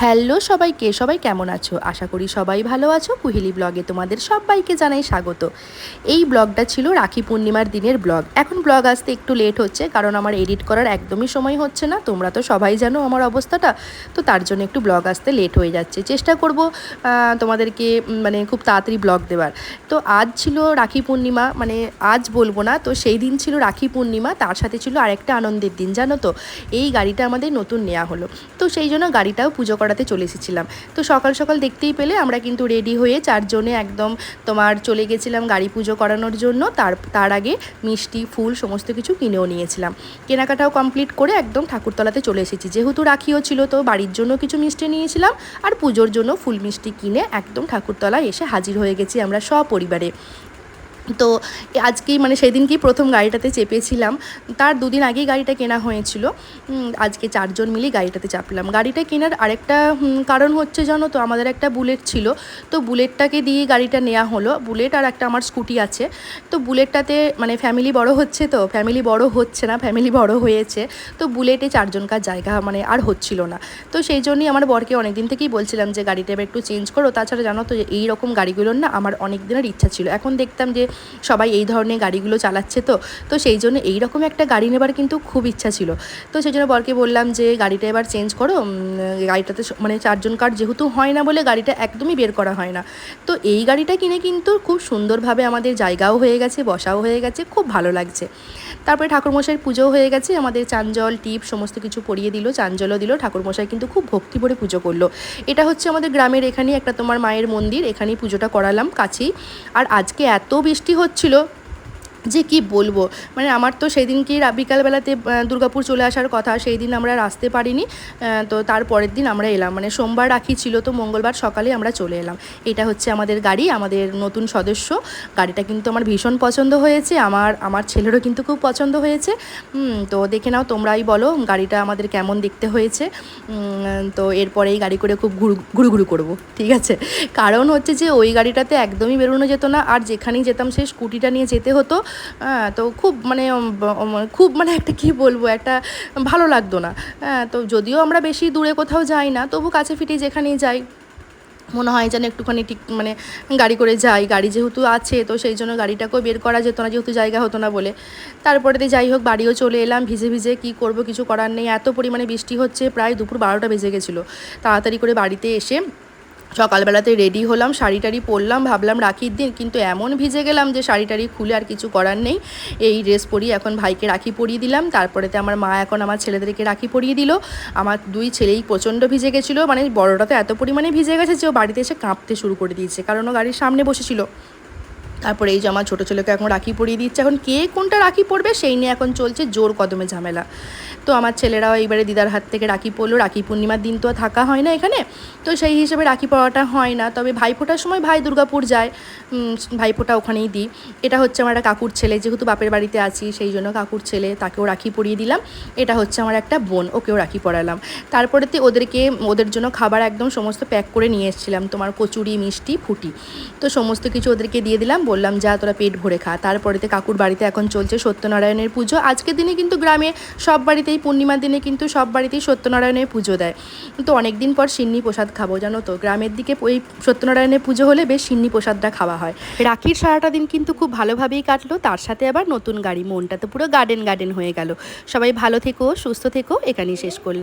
Hello সবাইকে, সবাই কেমন আছো? আশা করি সবাই ভালো আছো। কুহেলি ব্লগে তোমাদের সবাইকে জানাই স্বাগত। এই ব্লগটা ছিল রাখি পূর্ণিমার দিনের ব্লগ। এখন ব্লগ আসতে একটু লেট হচ্ছে, কারণ আমার এডিট করার একদমই সময় হচ্ছে না। তোমরা তো সবাই জানো আমার অবস্থাটা, তো তার জন্য একটু ব্লগ আসতে লেট হয়ে যাচ্ছে। চেষ্টা করব তোমাদেরকে মানে খুব তাড়াতাড়ি ব্লগ দেওয়ার। তো আজ ছিল রাখি পূর্ণিমা, মানে আজ বলবো না, তো সেই দিন ছিল রাখি পূর্ণিমা, তার সাথে ছিল আরেকটা আনন্দের দিন, জানো তো। এই গাড়িটা আমাদের নতুন নেওয়া হলো, তো সেই জন্য গাড়িটাও পুজো করাতে চলে এসেছিলাম। তো সকাল সকাল দেখতেই পেলে আমরা কিন্তু রেডি হয়ে চারজনে একদম তোমার চলে গেছিলাম গাড়ি পুজো করানোর জন্য। তার আগে মিষ্টি ফুল সমস্ত কিছু কিনেও নিয়েছিলাম। কেনাকাটাও কমপ্লিট করে একদম ঠাকুরতলাতে চলে এসেছি। যেহেতু রাখিও ছিল, তো বাড়ির জন্য কিছু মিষ্টি নিয়েছিলাম, আর পুজোর জন্য ফুল মিষ্টি কিনে একদম ঠাকুরতলায় এসে হাজির হয়ে গেছি আমরা সপরিবারে। তো আজকেই মানে সেদিনকেই প্রথম গাড়িটাতে চেপেছিলাম। তার দুদিন আগেই গাড়িটা কেনা হয়েছিল। আজকে চারজন মিলে গাড়িটাতে চাপলাম। গাড়িটা কেনার আরেকটা কারণ হচ্ছে, জানো তো, আমাদের একটা বুলেট ছিল, তো বুলেটটাকে দিয়ে গাড়িটা নেওয়া হলো। বুলেট আর একটা আমার স্কুটি আছে। তো বুলেটটাতে মানে ফ্যামিলি বড় হচ্ছে, তো ফ্যামিলি বড় হচ্ছে না, ফ্যামিলি বড় হয়েছে, তো বুলেটে চারজনকার জায়গা মানে আর হচ্ছিল না। তো সেই জন্যই আমার বরকে অনেক দিন থেকেই বলছিলাম যে গাড়িটা এবার একটু চেঞ্জ করো। তাছাড়া জানো তো এই রকম গাড়িগুলোর না আমার অনেক দিনের ইচ্ছা ছিল। এখন দেখতাম যে সবাই এই ধরনের গাড়িগুলো চালাচ্ছে, তো সেই জন্য এইরকম একটা গাড়ি নেবার কিন্তু খুব ইচ্ছা ছিল। তো সেই জন্য বরকে বললাম যে গাড়িটা এবার চেঞ্জ করো। গাড়িটাতে মানে চারজন কার যেহেতু হয় না বলে গাড়িটা একদমই বের করা হয় না। তো এই গাড়িটা কিনে কিন্তু খুব সুন্দরভাবে আমাদের জায়গাও হয়ে গেছে, বসাও হয়ে গেছে, খুব ভালো লাগছে। তারপরে ঠাকুরমশাইয়ের পুজোও হয়ে গেছে, আমাদের চাঞ্জল টিপ সমস্ত কিছু পরিয়ে দিল, চাঞ্জলও দিল। ঠাকুরমশাই কিন্তু খুব ভক্তি ভরে পুজো করলো। এটা হচ্ছে আমাদের গ্রামের এখানেই একটা তোমার মায়ের মন্দির, এখানেই পুজোটা করালাম কাছেই। আর আজকে এত বৃষ্টি হচ্ছিল যে কি বলবো, মানে আমার তো সেই দিনকেই বিকালবেলাতে দুর্গাপুর চলে আসার কথা, সেই দিন আমরা আসতে পারিনি। তো তার পরের দিন আমরা এলাম, মানে সোমবার রাখি ছিল, তো মঙ্গলবার সকালে আমরা চলে এলাম। এটা হচ্ছে আমাদের গাড়ি, আমাদের নতুন সদস্য। গাড়িটা কিন্তু আমার ভীষণ পছন্দ হয়েছে, আমার ছেলেরও কিন্তু খুব পছন্দ হয়েছে। তো দেখে নাও তোমরাই বলো গাড়িটা আমাদের কেমন দেখতে হয়েছে। তো এরপরে এই গাড়ি করে খুব ঘুরু ঘুরু করবো, ঠিক আছে। কারণ হচ্ছে যে ওই গাড়িটাতে একদমই বেরোনো যেত না, আর যেখানেই যেতাম সেই স্কুটিটা নিয়ে যেতে হতো। তো খুব মানে একটা কী বলবো, একটা ভালো লাগতো না। তো যদিও আমরা বেশি দূরে কোথাও যাই না, তবু কাছে ফিটে যেখানেই যাই মনে হয় যেন একটুখানি ঠিক মানে গাড়ি করে যাই। গাড়ি যেহেতু আছে, তো সেই জন্য গাড়িটাকেও বের করা যেত না, যেহেতু জায়গা হতো না বলে। তারপরেতে যাই হোক বাড়িও চলে এলাম ভিজে ভিজে। কী করব, কিছু করার নেই, এত পরিমাণে বৃষ্টি হচ্ছে, প্রায় দুপুর 12টা বেজে গেছিলো। তাড়াতাড়ি করে বাড়িতে এসে সকালবেলাতে রেডি হলাম, শাড়ি টাড়ি পরলাম, ভাবলাম রাখির দিন, কিন্তু এমন ভিজে গেলাম যে শাড়ি টাড়ি খুলে আর কিছু করার নেই। এই ড্রেস পরিয়ে এখন ভাইকে রাখি পরিয়ে দিলাম। তারপরেতে আমার মা এখন আমার ছেলেদেরকে রাখি পরিয়ে দিল। আমার দুই ছেলেই প্রচণ্ড ভিজে গেছিলো, মানে বড়টা তো এত পরিমাণে ভিজে গেছে যে ও বাড়িতে এসে কাঁপতে শুরু করে দিয়েছে, কারণ ও গাড়ির সামনে বসেছিল। তারপরে এই যে আমার ছোটো ছেলেকে এখন রাখি পরিয়ে দিচ্ছে। এখন কে কোনটা রাখি পরবে সেই নিয়ে এখন চলছে জোর কদমে ঝামেলা। তো আমার ছেলেরাও এইবারে দিদার হাত থেকে রাখি পরলো। রাখি পূর্ণিমার দিন তো থাকা হয় না এখানে, তো সেই হিসেবে রাখি পরাটা হয় না। তবে ভাইফোঁটার সময় ভাই দুর্গাপুর যায়, ভাইফোঁটা ওখানেই দিই। এটা হচ্ছে আমার একটা কাকুর ছেলে, যেহেতু বাপের বাড়িতে আছি সেই জন্য কাকুর ছেলে, তাকেও রাখি পরিয়ে দিলাম। এটা হচ্ছে আমার একটা বোন, ওকেও রাখি পরালাম। তারপরেতে ওদের জন্য খাবার একদম সমস্ত প্যাক করে নিয়ে এসেছিলাম, তোমার কচুরি মিষ্টি ফুটি, তো সমস্ত কিছু ওদেরকে দিয়ে দিলাম, বললাম যা তোরা পেট ভরে খা। তারপরেতে কাকুর বাড়িতে এখন চলছে সত্যনারায়ণের পুজো। আজকের দিনে কিন্তু গ্রামে সব বাড়িতেই, পূর্ণিমার দিনে কিন্তু সব বাড়িতেই সত্যনারায়ণের পুজো দেয়। তো অনেক দিন পর সিন্নি প্রসাদ খাবো, জানো তো। গ্রামের দিকে ওই সত্যনারায়ণের পুজো হলে বেশ সিন্নি প্রসাদটা খাওয়া হয়। রাখির সারাটা দিন কিন্তু খুব ভালোভাবেই কাটলো, তার সাথে আবার নতুন গাড়ি, মনটা তো পুরো গার্ডেন গার্ডেন হয়ে গেল। সবাই ভালো থেকো, সুস্থ থেকো, এখানেই শেষ করলাম।